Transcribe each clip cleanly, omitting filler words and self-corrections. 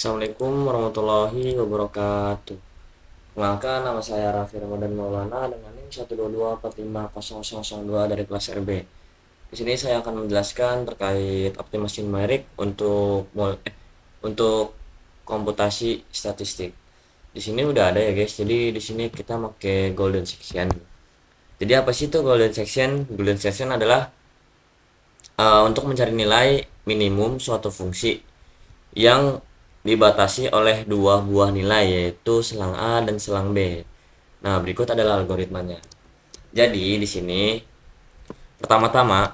Assalamualaikum warahmatullahi wabarakatuh. Kenalkan, nama saya Raffi Ramadan Maulana dengan NIM 122450002 dari kelas RB. Di sini saya akan menjelaskan terkait optimasi numerik untuk komputasi statistik. Di sini udah ada ya guys. Jadi di sini kita pakai golden section. Jadi apa sih itu golden section? Golden section adalah untuk mencari nilai minimum suatu fungsi yang dibatasi oleh dua buah nilai, yaitu selang A dan selang B. Nah, berikut adalah algoritmanya. Jadi di sini pertama-tama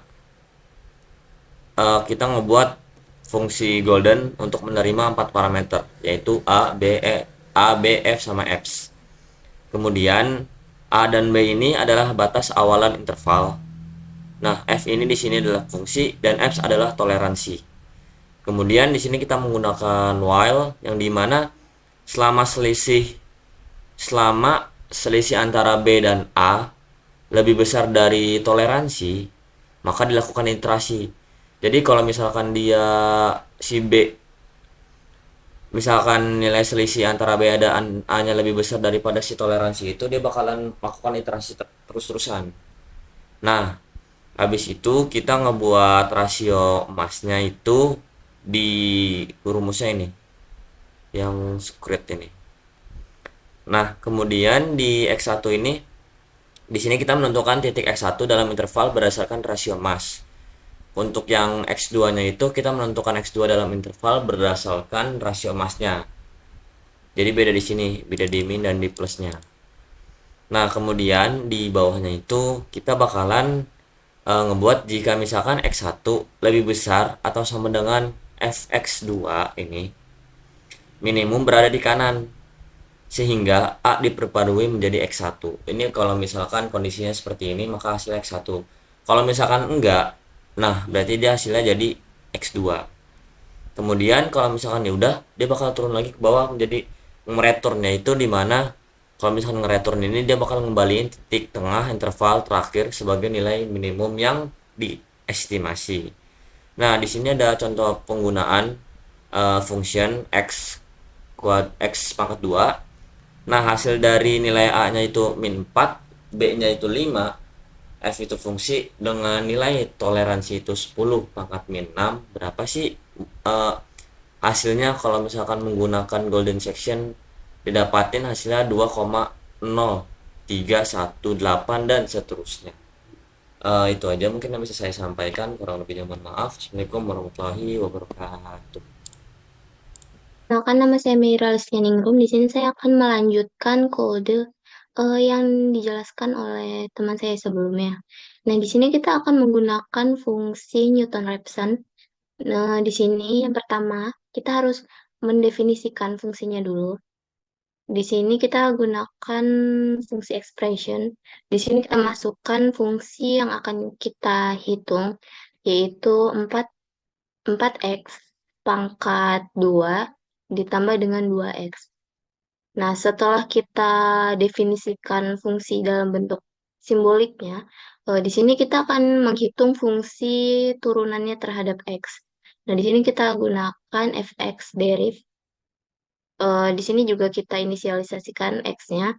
kita ngebuat fungsi golden untuk menerima 4 parameter, yaitu A, B, F sama X. Kemudian A dan B ini adalah batas awalan interval. Nah, F ini di sini adalah fungsi dan X adalah toleransi. Kemudian di sini kita menggunakan while yang dimana selama selisih selama selisih antara B dan A lebih besar dari toleransi, maka dilakukan iterasi. Jadi kalau misalkan dia si B, misalkan nilai selisih antara B dan A-nya lebih besar daripada si toleransi itu, dia bakalan melakukan iterasi terus-terusan. Nah, habis itu kita ngebuat rasio emasnya itu di rumusnya ini, yang script ini. Nah, kemudian di X1 ini, di sini kita menentukan titik X1 dalam interval berdasarkan rasio mass. Untuk yang X2-nya itu kita menentukan X2 dalam interval berdasarkan rasio massnya. Jadi beda di sini, beda di min dan di plusnya. Nah, kemudian di bawahnya itu kita bakalan ngebuat jika misalkan X1 lebih besar atau sama dengan Fx2 ini, minimum berada di kanan sehingga A diperbarui menjadi X1. Ini kalau misalkan kondisinya seperti ini maka hasilnya X1. Kalau misalkan enggak, nah berarti dia hasilnya jadi X2. Kemudian kalau misalkan ya udah, dia bakal turun lagi ke bawah menjadi ngereturnnya itu di mana kalau misalkan ngereturn ini dia bakal ngembaliin titik tengah interval terakhir sebagai nilai minimum yang diestimasi. Nah, di sini ada contoh penggunaan function x pangkat 2. Nah, hasil dari nilai A-nya itu min 4, B-nya itu 5, F itu fungsi dengan nilai toleransi itu 10 pangkat min 6. Berapa sih hasilnya kalau misalkan menggunakan golden section? Didapatin hasilnya 2,0318 dan seterusnya. Itu aja mungkin yang bisa saya sampaikan, kurang lebihnya mohon maaf. Assalamualaikum warahmatullahi wabarakatuh. Kenalkan nama saya Meira Listianingrum. Di sini saya akan melanjutkan kode yang dijelaskan oleh teman saya sebelumnya. Nah, di sini kita akan menggunakan fungsi Newton-Raphson. Nah, di sini yang pertama kita harus mendefinisikan fungsinya dulu. Di sini kita gunakan fungsi expression. Di sini kita masukkan fungsi yang akan kita hitung, yaitu 4x pangkat 2 ditambah dengan 2x. Nah, setelah kita definisikan fungsi dalam bentuk simboliknya, di sini kita akan menghitung fungsi turunannya terhadap x. Nah, di sini kita gunakan fx deriv. Di sini juga kita inisialisasikan x-nya.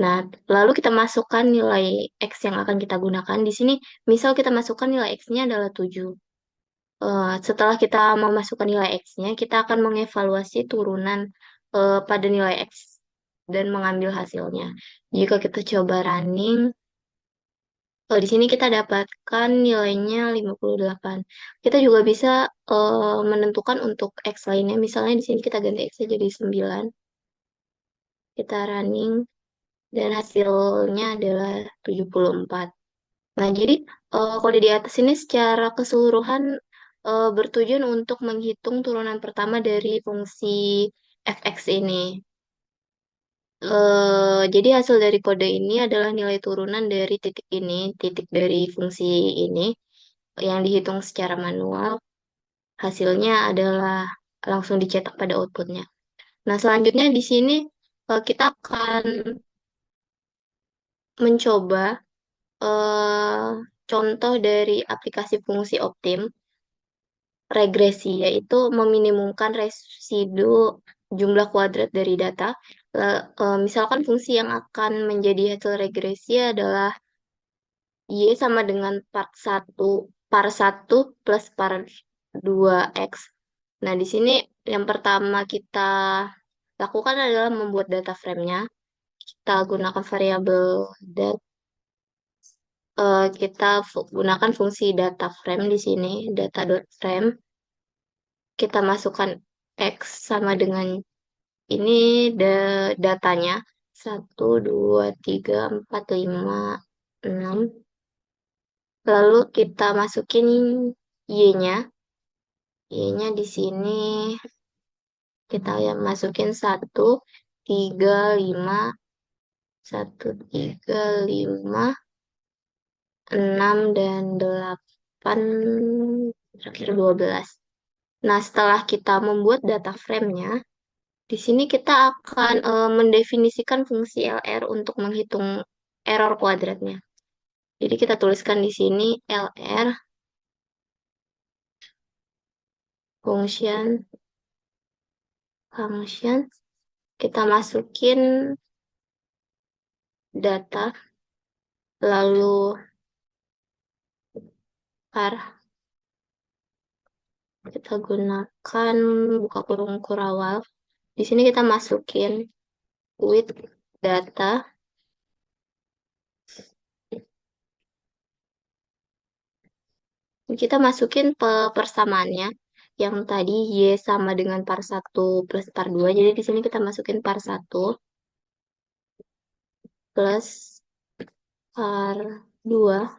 Nah, lalu kita masukkan nilai x yang akan kita gunakan. Di sini, misal kita masukkan nilai x-nya adalah 7. Setelah kita memasukkan nilai X-nya, kita akan mengevaluasi turunan pada nilai X dan mengambil hasilnya. Jika kita coba running, di sini kita dapatkan nilainya 58. Kita juga bisa menentukan untuk X lainnya. Misalnya di sini kita ganti X jadi 9. Kita running dan hasilnya adalah 74. Nah, jadi kode di atas ini secara keseluruhan bertujuan untuk menghitung turunan pertama dari fungsi fx ini. Jadi hasil dari kode ini adalah nilai turunan dari titik ini, titik dari fungsi ini yang dihitung secara manual. Hasilnya adalah langsung dicetak pada outputnya. Nah, selanjutnya di sini kita akan mencoba eh, contoh dari aplikasi fungsi optim. regresi, yaitu meminimumkan residu jumlah kuadrat dari data. Misalkan fungsi yang akan menjadi hasil regresi adalah Y sama dengan par satu plus par 2X. Nah, di sini yang pertama kita lakukan adalah membuat data frame-nya. Kita gunakan variabel dat, kita gunakan fungsi data frame di sini, data.frame. Kita masukkan X sama dengan ini datanya 1, 2, 3, 4, 5, 6. Lalu kita masukin Y-nya. Y-nya di sini kita ya masukin 1, 3, 5, 1, 3, 5, 6 dan 8, terakhir 12. Nah, setelah kita membuat data frame-nya, di sini kita akan mendefinisikan fungsi LR untuk menghitung error kuadratnya. Jadi kita tuliskan di sini LR function function. Kita masukin data, lalu par kita gunakan buka kurung kurawal. Di sini kita masukin with data. Kita masukin persamaannya yang tadi Y sama dengan par 1 plus par 2. Jadi di sini kita masukin par 1 plus par 2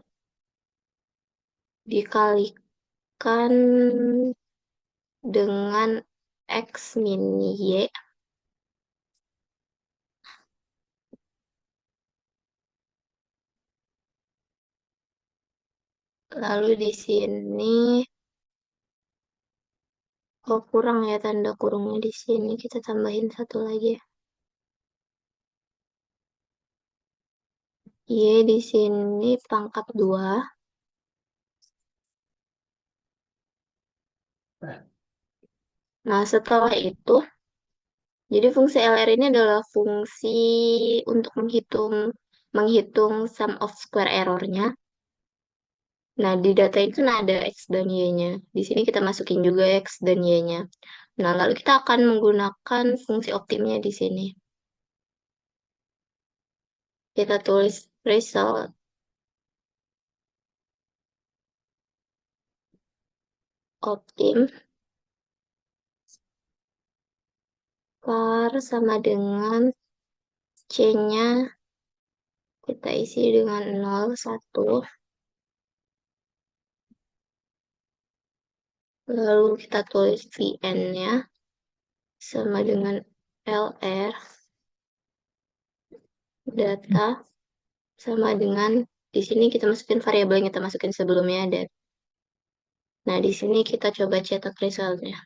dikalikan dengan X min Y. Lalu di sini, oh kurang ya tanda kurungnya di sini. Kita tambahin satu lagi ya. Y di sini pangkat 2. Nah, setelah itu, jadi fungsi LR ini adalah fungsi untuk menghitung menghitung sum of square error-nya. Nah, di data itu kan ada X dan Y-nya. Di sini kita masukin juga X dan Y-nya. Nah, lalu kita akan menggunakan fungsi optimnya di sini. Kita tulis result optim par sama dengan C-nya kita isi dengan 0, 1. Lalu kita tulis Vn-nya sama dengan LR data sama dengan di sini kita masukin variabel yang kita masukin sebelumnya dan nah di sini kita coba cetak resultnya.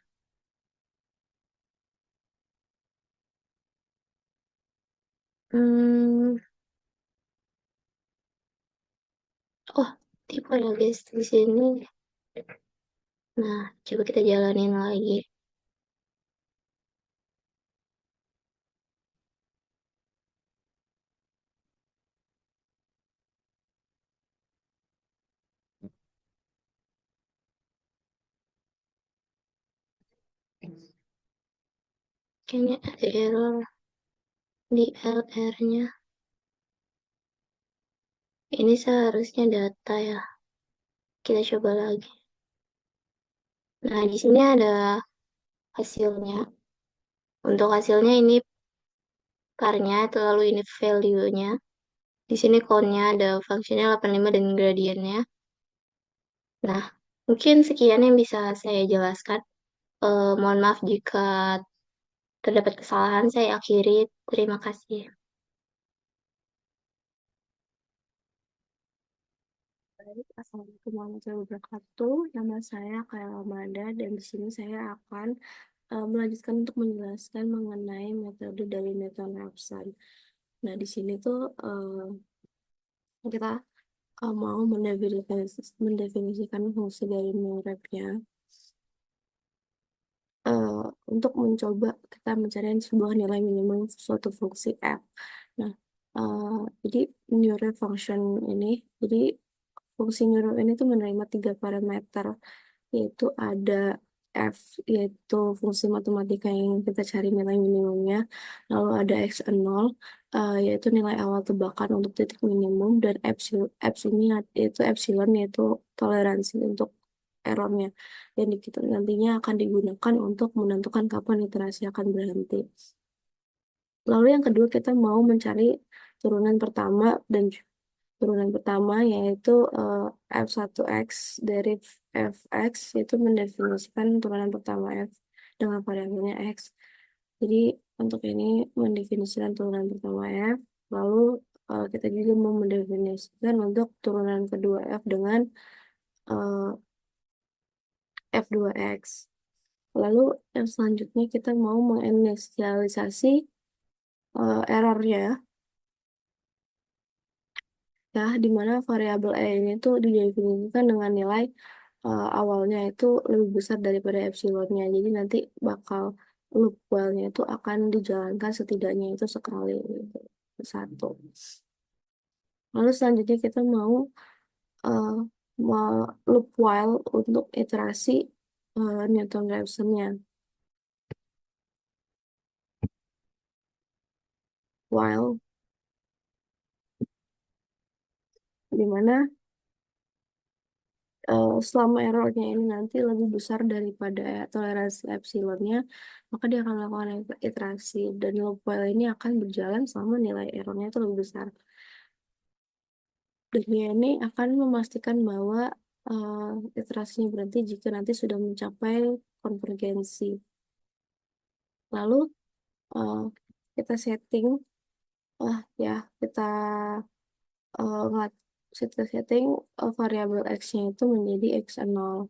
Hmm, oh tipe ya guys di sini. Nah coba kita jalanin lagi. Kayaknya ada error di LR-nya. Ini seharusnya data ya. Kita coba lagi. Nah di sini ada hasilnya. Untuk hasilnya ini parnya, lalu ini value-nya. Di sini count-nya ada fungsinya 85 dan gradiennya. Nah, mungkin sekian yang bisa saya jelaskan. Mohon maaf jika terdapat kesalahan. Saya akhiri. Terima kasih. Baik, Assalamualaikum warahmatullahi wabarakatuh. Nama saya Khaira Ramada dan di sini saya akan melanjutkan untuk menjelaskan mengenai metode dari Nathan Raphson. Nah, di sini tuh kita mau mendefinisikan fungsi dari MIRAP-nya. untuk mencoba kita mencari sebuah nilai minimum suatu fungsi f. Nah, jadi neural function ini, jadi fungsi neural ini tuh menerima 3 parameter, yaitu ada f, yaitu fungsi matematika yang kita cari nilai minimumnya, lalu ada x0, yaitu nilai awal tebakan untuk titik minimum, dan epsilon yaitu epsilon, yaitu toleransi untuk errornya, yang kita nantinya akan digunakan untuk menentukan kapan iterasi akan berhenti. Lalu yang kedua, kita mau mencari turunan pertama, dan turunan pertama yaitu f1x dari fx, yaitu mendefinisikan turunan pertama f dengan variabelnya x. Jadi untuk ini mendefinisikan turunan pertama f, lalu kita juga mau mendefinisikan untuk turunan kedua f dengan eh, f2x. Lalu yang selanjutnya kita mau menginisialisasi errornya, ya, di mana variabel e ini tuh didefinisikan dengan nilai awalnya itu lebih besar daripada epsilonnya. Jadi nanti bakal loop while-nya itu akan dijalankan setidaknya itu sekali gitu. Satu. Lalu selanjutnya kita mau uh, loop while untuk iterasi Newton-Raphson-nya. While di mana selama errornya ini nanti lebih besar daripada toleransi epsilonnya, maka dia akan melakukan iterasi, dan loop while ini akan berjalan selama nilai errornya itu lebih besar. Dan dia ini akan memastikan bahwa iterasinya berhenti jika nanti sudah mencapai konvergensi. Lalu uh, kita setting, ya, kita uh, ngat- kita setting variabel x-nya itu menjadi x0.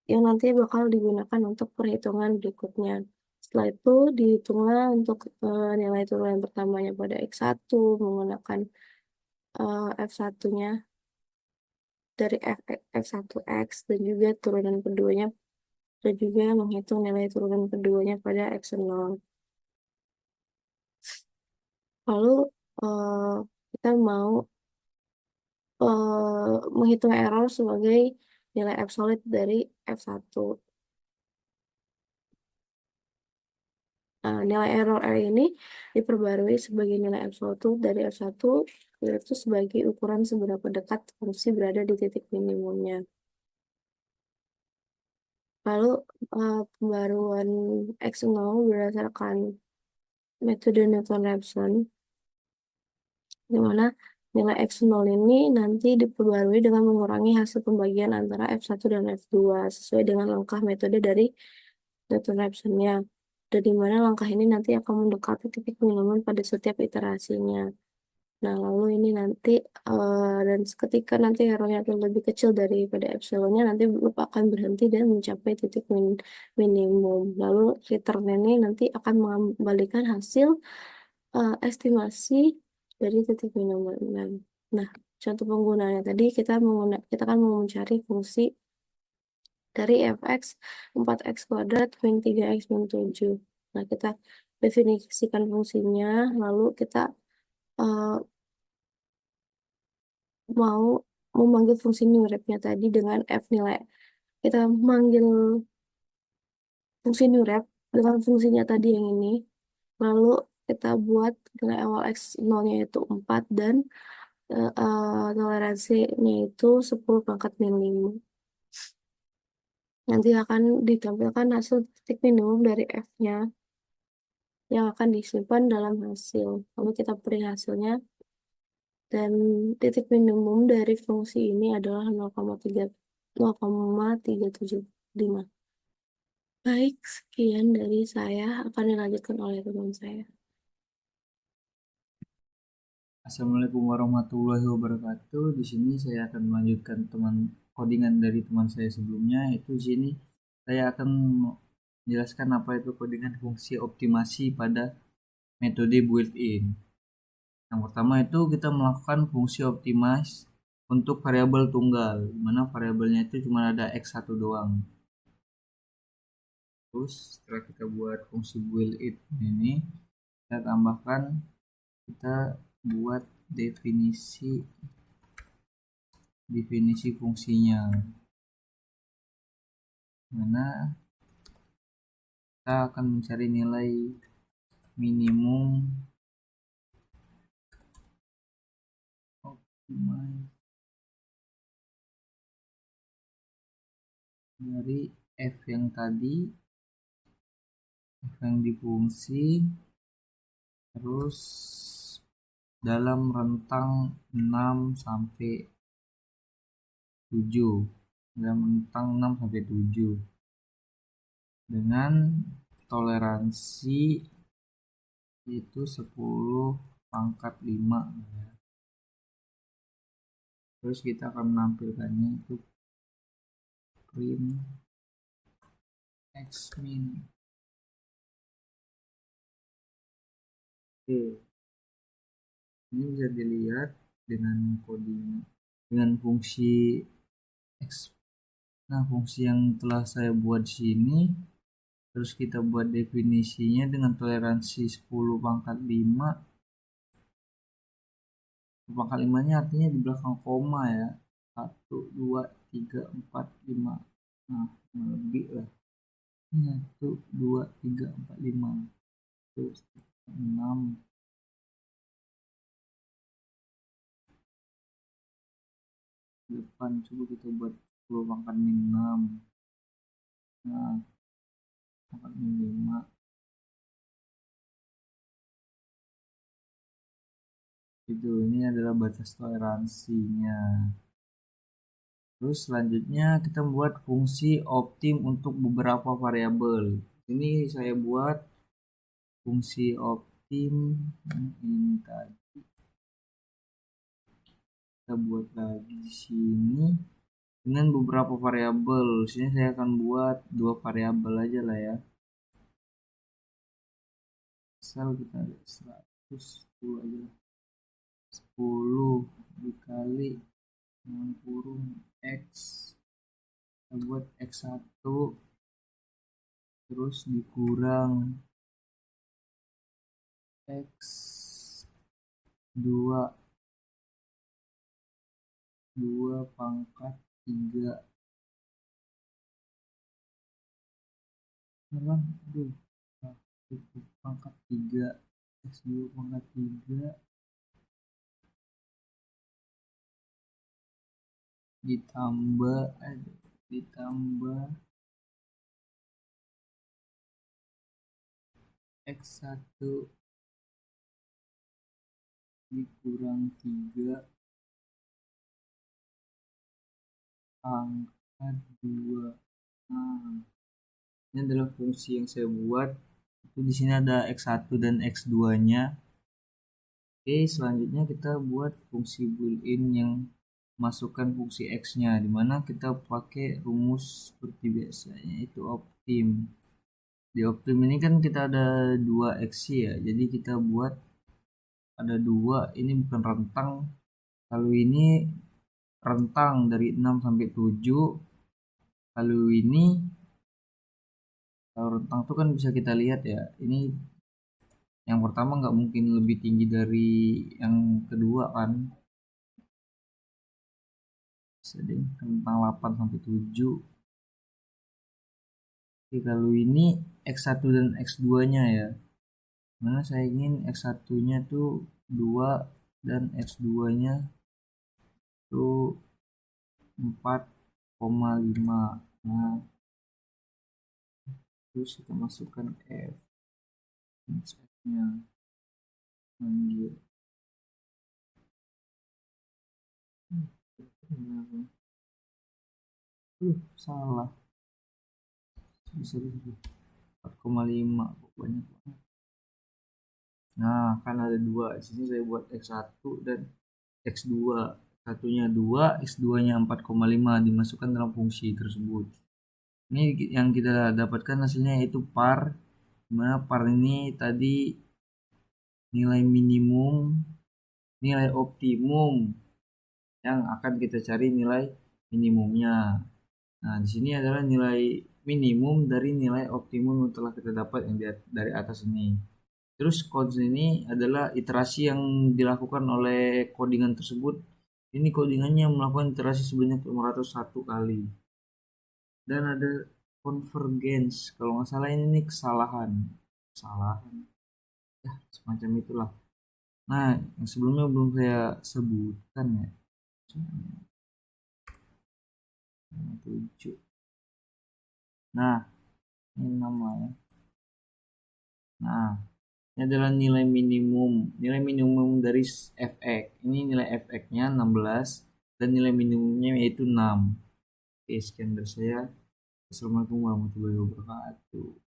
Yang nanti bakal digunakan untuk perhitungan berikutnya. Setelah itu dihitunglah untuk nilai turunan pertamanya pada x1 menggunakan f1-nya dari f1x, dan juga turunan keduanya, dan juga menghitung nilai turunan keduanya pada x0. Lalu eh, kita mau menghitung error sebagai nilai absolut dari f1. Nah, nilai error R ini diperbarui sebagai nilai absolut dari F1, yaitu sebagai ukuran seberapa dekat fungsi berada di titik minimumnya. Lalu pembaruan X0 berdasarkan metode Newton-Raphson, di mana nilai X0 ini nanti diperbarui dengan mengurangi hasil pembagian antara F1 dan F2 sesuai dengan langkah metode dari Newton-Raphson-nya. Dan di mana langkah ini nanti akan mendekati titik minimum pada setiap iterasinya. Nah, lalu ini nanti dan ketika nanti errornya akan lebih kecil daripada epsilonnya, nanti loop akan berhenti dan mencapai titik minimum. Lalu return ini nanti akan mengembalikan hasil estimasi dari titik minimum. Nah, contoh penggunaannya tadi kita kan mau mencari fungsi dari fx 4x kuadrat min 3x min 7. Nah, kita definisikan fungsinya, lalu kita uh, mau memanggil fungsi newrep-nya tadi dengan f nilai. Kita manggil fungsi newrep dengan fungsinya tadi yang ini. Lalu kita buat nilai awal x0-nya itu 4, dan toleransinya itu 10 pangkat min 5. Nanti akan ditampilkan hasil titik minimum dari f-nya yang akan disimpan dalam hasil. Lalu kita beri hasilnya, dan titik minimum dari fungsi ini adalah 0,375. Baik, sekian dari saya, akan dilanjutkan oleh teman saya. Assalamualaikum warahmatullahi wabarakatuh. Di sini saya akan melanjutkan codingan dari teman saya sebelumnya. Itu di sini saya akan menjelaskan apa itu codingan fungsi optimasi pada metode built-in. Yang pertama itu kita melakukan fungsi optimize untuk variabel tunggal, dimana variabelnya itu cuma ada x1 doang. Terus setelah kita buat fungsi built-in ini, kita tambahkan, kita buat definisi fungsinya, mana kita akan mencari nilai minimum optimize dari f yang tadi, f yang di fungsi, terus dalam rentang 6 sampai 7, dalam rentang 6 sampai 7 dengan toleransi itu 10 pangkat 5 ya. Terus kita akan menampilkannya itu print x min. Oke, ini bisa dilihat dengan coding, dengan fungsi x. Nah, fungsi yang telah saya buat di sini, terus kita buat definisinya dengan toleransi 10 pangkat 5. 10 pangkat 5 nya artinya di belakang koma ya. 1, 2, 3, 4, 5. Nah, lebih lah. 1, 2, 3, 4, 5. Terus 6. Depan coba kita buat 10 pangkat min 6. Nah, pangkat min 5. Itu, ini adalah batas toleransinya. Terus selanjutnya kita buat fungsi optim untuk beberapa variabel. Ini saya buat fungsi optim ini tadi. Kita buat lagi di sini dengan beberapa variabel. Sini saya akan buat 2 variabel aja lah ya. Asal kita ada 110 aja lah. 10 dikali dengan kurung x, kita buat x1 terus dikurang x2 2 pangkat 3. Aduh, pangkat 3 x2 pangkat 3 ditambah x1 dikurang 3 pangkat 2. Nah, ini adalah fungsi yang saya buat. Itu di sini ada x1 dan x2-nya. Oke, selanjutnya kita buat fungsi built-in yang masukkan fungsi x-nya, dimana kita pakai rumus seperti biasanya, itu optim. Di optim ini kan kita ada 2 x ya, jadi kita buat ada 2, ini bukan rentang. Kalau ini rentang dari 6 sampai 7. Kalau ini, kalau rentang itu kan bisa kita lihat ya, ini yang pertama nggak mungkin lebih tinggi dari yang kedua kan. Sedang rentang 8 sampai 7. Oke, kalau ini x1 dan x2-nya ya. Mana saya ingin x1-nya tuh 2 dan x2-nya tuh 4,5. Nah, terus kita masukkan f nya manggil. Salah. Bisa 4,5 pokoknya. Nah, kan ada 2. Di sini saya buat x1 dan x2. Satunya 2, x2-nya 4,5 dimasukkan dalam fungsi tersebut. Ini yang kita dapatkan hasilnya yaitu par, dimana par ini tadi nilai minimum, nilai optimum yang akan kita cari nilai minimumnya. Nah, di sini adalah nilai minimum dari nilai optimum yang telah kita dapat yang dari atas ini. Terus code ini adalah iterasi yang dilakukan oleh codingan tersebut. Ini codingannya melakukan iterasi sebanyak 501 kali. Dan ada convergence, kalau nggak salah ini kesalahan. Ya, semacam itulah. Nah, yang sebelumnya belum saya sebutkan ya. 7. Nah, ini namanya. Nah, ini adalah nilai minimum. Nilai minimum dari fx. Ini nilai fx-nya 16 dan nilai minimumnya yaitu 6. Oke, sekian dari saya. Assalamualaikum warahmatullahi wabarakatuh.